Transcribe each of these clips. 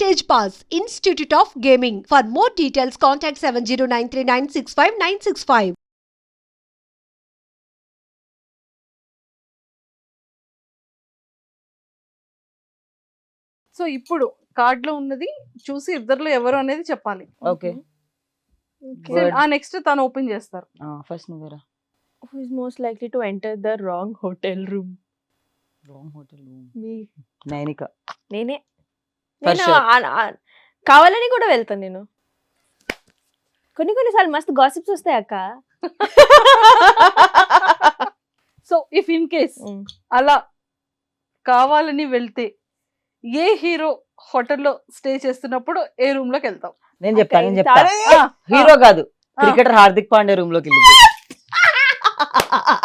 Stage Pass, Institute of Gaming. For more details, contact 709396596. So ఇప్పుడు card లో ఉన్నది చూసి ఇద్దరులో ఎవరు అనేది చెప్పాలి. ఓకే నెక్స్ట్ తను ఓపెన్ చేస్తారు. ఫస్ట్ నువ్వేరా. Who is most likely to enter the wrong hotel room? Wrong hotel Me. Nainika. నేనే. For నేను sure. కావాలని కూడా వెళ్తాను నేను. కొన్నిసార్లు మస్తు గాసిప్స్ వస్తాయి అక్క. సో ఇఫ్ ఇన్ కేస్ అలా కావాలని వెళ్తే ఏ హీరో హోటల్లో స్టే చేస్తున్నప్పుడు ఏ రూమ్ లోకి వెళ్తాం? నేను చెప్తా అరే! హీరో కాదు, క్రికెటర్ హార్దిక్ పాండే రూమ్ లోకి వెళ్ళింది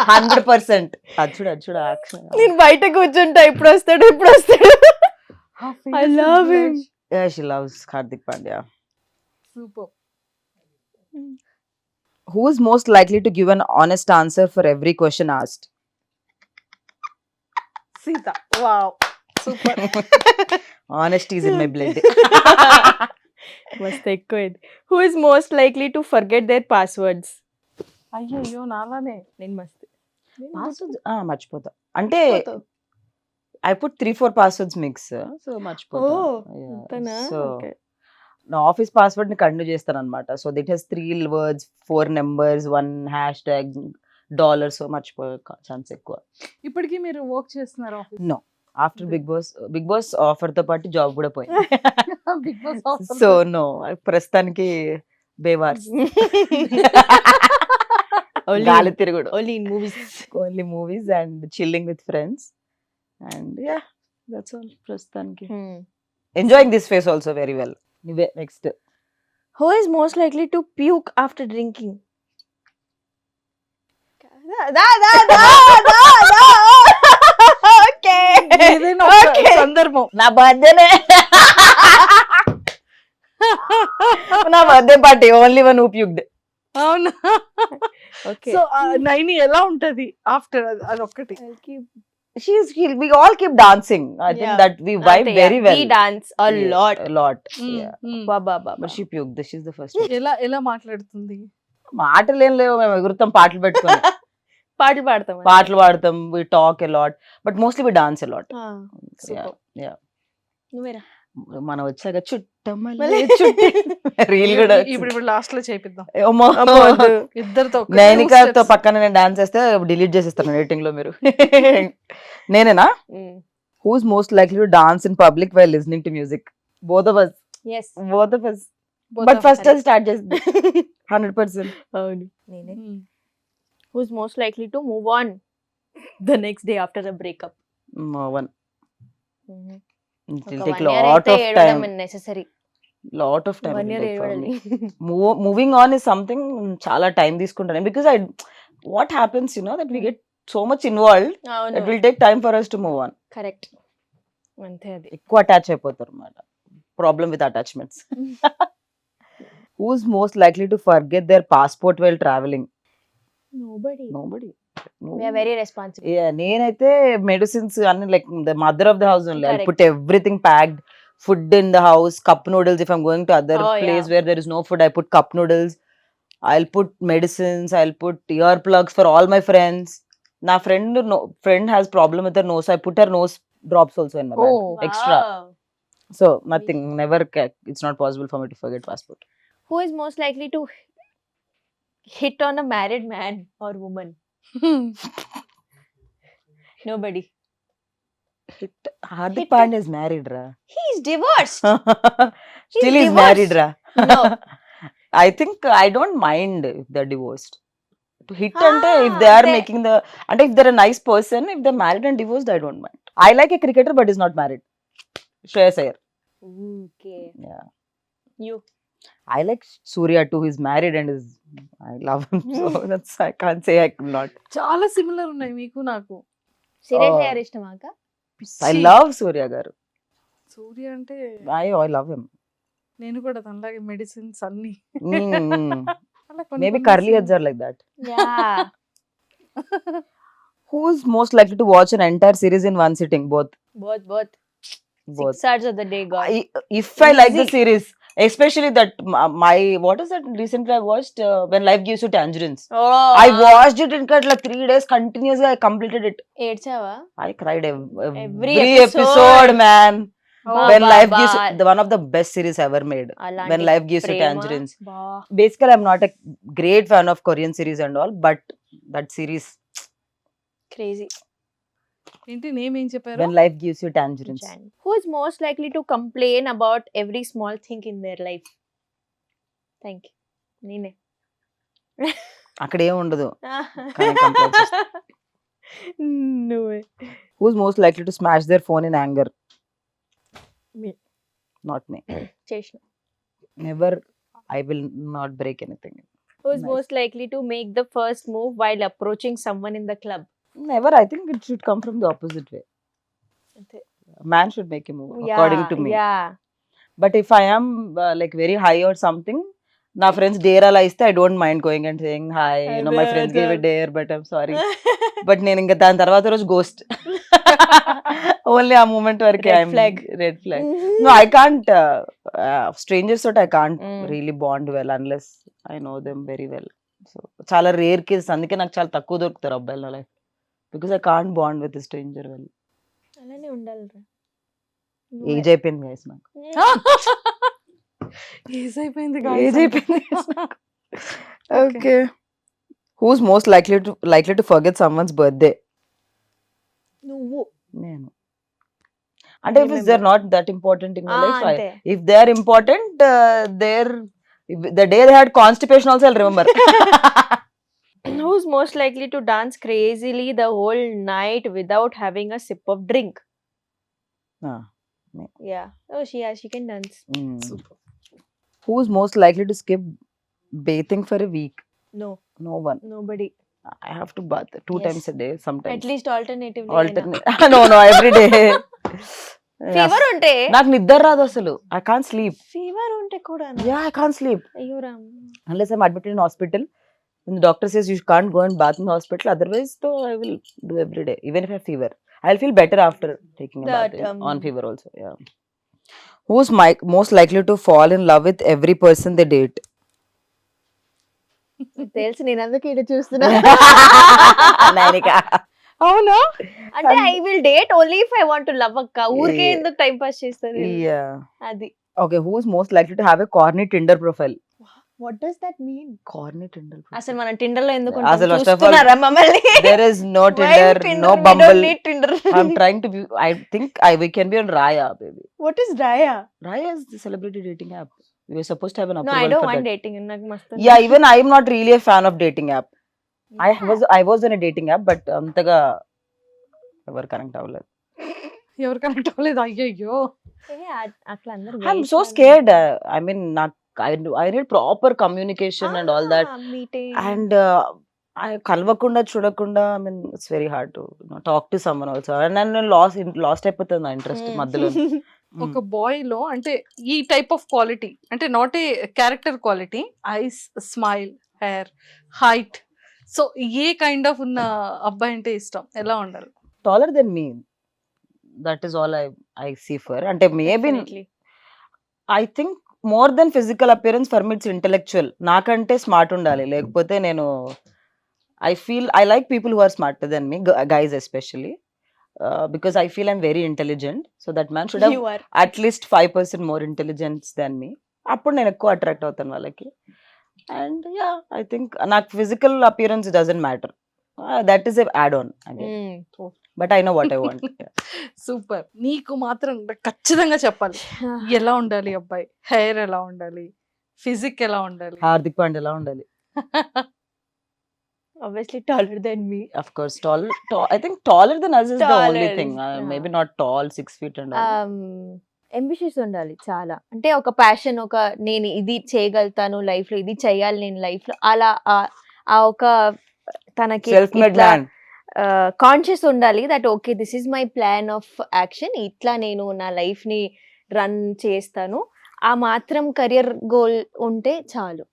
100%. అది చూడు యాక్షన్. నేను బయట కూర్చుంటా, ఇప్పుడు వస్తాడు. I love him. She loves Hardik Pandya. Super. Who is most likely to give an honest answer for every question asked? Sita. Wow super. Honesty is in my blood. మస్తు ఎక్కువైంది. Who is most likely to forget their passwords? అయ్యో నాలానే. నేను మస్తు మర్చిపోతా. అంటే I put 3-4 passwords mix, so మర్చిపోతా. So నా office password ని continue చేస్తాను అనమాట. So it has 3 words, 4 numbers, 1 hashtag $, సో మర్చిపోయే ఛాన్స్ ఎక్కువ. ఇప్పటికీ మీరు వర్క్ చేస్తున్నారు office? No, after Bigg Boss offer తో పాటు జాబ్ కూడా పోయింది. బిగ్ బాస్ సో నో, ప్రస్తుతానికి బేవార్స్. గాలి తిరుగుడు. Only in movies. Only movies and chilling with friends and yeah, that's all ప్రస్తుతానికి. Enjoying this phase also very well. నువ్వే next. Who is most likely to puke after drinking? Okay. ఏదైనా ఒక Okay. సందర్భం. నా బర్త్డేనే. నా birthday party only one who puked. అవునా? Okay. So Naini ఎలా ఉంటది ఆఫ్టర్ అది ఒక్కటి? We all keep dancing. I think Yeah. that we vibe very well. We dance a lot. A lot. Mm, Yeah. mm. But she puked. She's the first one. ఎలా మాట్లాడుతుంది? మాటలు ఏం లేవు, మేము ఎగురుతాం పాటలు పెట్టుకొని. పాటలు పాడతాం. పాటలు పాడతాం. We talk a lot, but mostly we dance a lot. Super. Yeah. నువ్వేరా? మనం వచ్చాక చుట్టమల్లే చుట్టి రీల్ కూడా ఇప్పుడు లాస్ట్ లో చేపిద్దాం. అమ్మో. ఇద్దరితో నైనికాతో పక్కన నేను డాన్స్ చేస్తే డిలీట్ చేసేస్తాను ఎడిటింగ్ లో మీరు. నేనేనా? Who's most likely to dance in public while listening to music? Both of us. Yes. Both of us. But first I'll start just 100%. అవును నేనే. Who's most likely to move on the next day after a breakup? No one. It will ఒక take 1 year lot అయితే of ఏడవడం time. necessary. Lot of time. 1 it year will take for ఏడవాలి. me. Moving on is something చాలా time తీసుకుంటాను. Because what happens, that we get so much involved, అవును. it will take time for us to move on. Correct. అంతే అది. ఎక్కువ attach అయిపోతారు అన్నమాట. Problem with attachments. Who's most likely to forget their passport while traveling? Nobody. We are very responsible. Yeah, నేనైతే medicines అన్ని like the mother of the house only. I Correct. Put everything packed. Food in the house, cup noodles. If I'm going to other Oh, place yeah. where there is no food, I put cup noodles. I'll put medicines. I'll put earplugs for all my friends. Na friend has problem with her nose. I put her nose drops also in my bag. Oh. Extra. Wow. So nothing. Never. It's not possible for me to forget passport. Who is most likely to hit on a married man or woman? Nobody. Hardik Hit- Pandya is married, ra. He is divorced. Still He's is married, ra. No. I think I don't mind if they're divorced. To hit ante if they are making the, and if they're a nice person, if they're married and divorced, I don't mind. I like a cricketer but he's not married. Shreyas Iyer. Okay. Yeah. You. I like Surya too. He's married and I love him. So that's, I can't say I could not. చాలా similar ఉన్నాయి మీకు నాకు. Serious Oh. అయ్యారు ఇష్టమా అక్క? I love Surya garu. సూర్య అంటే I love him. నేను కూడా తనలాగే మెడిసిన్స్ అన్ని. అలా కొన్ని Maybe కొన్ని curly sim- heads are like that. Yeah. Who's most likely to watch an entire series in one sitting? Both. Both. both. 6 hours of the day gone. If I like the Easy. series, especially that my what is that recently I watched When Life Gives You Tangerines. Oh, I watched it in like 3 days continuously. I completed it. ఏడ్చావా? I cried Every every episode. episode, man. Oh, When బా, Life బా. Gives You, one of the best series ever made. అలాంటి When Life Gives You Prema, Tangerines. బా. Basically, I'm not a great fan of Korean series and all, but that series, Crazy. ఏంటి name ఏం చెప్పారు? When Life Gives You Tangerines. Who is most likely to complain about every small thing in their life? Thank you. నేనే. అక్కడ ఏం ఉండదు. కానీ complaints వస్తాయి. నువ్వే. Who's most likely to smash their phone in anger? Me. Not me. చేసిన. Never. I will not break anything. Who is Nice. most likely to make the first move while approaching someone in the club? Never. I think it should come from the opposite way. అంతే. Man should make a move, according to me. Yeah. But if I am like very high or something, నా friends dare అలా ఇస్తే I don't mind going and saying hi my friends gave it dare but I'm sorry. But నేను ఇంకా దాని తర్వాత రోజు ghost. Only ఆ moment వరకే. Red flag. Red flag. No, I can't. Strangers తోటి I can't really bond well unless I know them very well. So చాలా rare cases. అందుకే నాకు చాలా తక్కువ దొరుకుతారు అబ్బాయిల life. Because I can't bond with a stranger well. అలానే ఉండాలిరా. ఏజ్ అయిపోయింది guys నాకు. ఏజ్ అయిపోయింది ఏజ్ అయిపోయింది. Okay. Who's most likely to forget someone's birthday? నువ్వు. నేను. అంటే if they're not that important in my life, అంతే. if they are important, the day they had constipation also I'll remember. Who's most likely to dance crazily the whole night without having a sip of drink? Ah, Yeah. Oh, she can dance. Who's most likely to skip bathing for a week? No, No one. nobody. I have to bath 2 Yes. times a day sometimes. At least alternatively. Alternate. No, every day. Fever ఉంటే నాకు నిద్ర రాదు అసలు. I can't sleep. Fever ఉంటే కూడా Yeah, I can't sleep. అయ్యో Ram. Unless I'm admitted in hospital. When the doctor says you can't go and bath in the hospital, otherwise, though, I will do every day, even if I have fever. I'll feel better after taking a That, bath on fever also. Yeah. Who's most likely to fall in love with every person they date? తెలుసు, నేను అందుకే ఇక్కడ చూస్తున్నా. Nainika. అవునా? అంటే I will date only if I want to love అక్క. ఊరికే ఎందుకు టైం పాస్ చేస్తారు? Yeah. అది. Okay. Who's most likely to have a corny Tinder profile? What does that mean? Corny Tinder profile. అసలు మనం టిండర్ లో ఎందుకు అసలు first of all, చూస్తున్నారా మమ్మల్ని? There is no Why Tinder, no We Bumble. don't need Tinder. I'm trying to be. I think we can be on Raya, baby. What is Raya? Raya is the celebrity dating app. We were supposed to have an No, approval I don't for want that. dating. నాకు మస్తు. Yeah, even I'm not really a fan of dating app. I was on a dating app, but అంతగా ఎవరు connect అవ్వలేదు. ఎవరు connect అవ్వలేదు? అయ్యయ్యో. అట్లా అందరూ. I'm so scared. I mean, I need proper communication and all that. Meeting. And I కలవకుండా చూడకుండా, I mean, it's very hard to talk to someone also. And then lost అయిపోతుంది నా ఇంట్రెస్ట్ మధ్యలో. ఒక బాయ్ లో అంటే ఈ టైప్ ఆఫ్ క్వాలిటీ, అంటే not a character quality, ice, smile, hair, height, so A kind of ఉన్న అబ్బాయి అంటే ఇష్టం? ఎలా ఉండాలి? Taller than me. That is all I see for. అంటే maybe I think more than physical appearance for me it's intellectual. నాకంటే smart ఉండాలి, లేకపోతే నేను I like people who are smarter than me, guys especially, because I feel I'm very intelligent. So that man should have You are. at least 5% more intelligence than me. అప్పుడు నేను ఎక్కువ attract అవుతాను వాళ్ళకి. And yeah, I think నాకు physical appearance doesn't matter. That is a add-on again. But I know what I want. Super. నీకు మాత్రం ఖచ్చితంగా చెప్పాలి, ఎలా ఉండాలి అబ్బాయి? హెయిర్ ఎలా ఉండాలి? ఫిజిక్ ఎలా ఉండాలి? హార్దిక్ పాండ్యా ఎలా ఉండాలి? Obviously taller than me. Of course, tall. I think taller than us is the only Taller, thing. yeah. Maybe not tall, 6 feet and all. Ambitious ఉండాలి చాలా. అంటే ఒక ప్యాషన్, ఒక నేను ఇది చేయగలుగుతాను లైఫ్ లో, ఇది చేయాలి నేను లైఫ్ లో, అలా ఆ ఒక తనకి Self-made man. కాన్షియస్ ఉండాలి. That okay, this is my plan of action, ఇట్లా నేను నా లైఫ్ ని రన్ చేస్తాను. ఆ మాత్రం కెరియర్ గోల్ ఉంటే చాలు.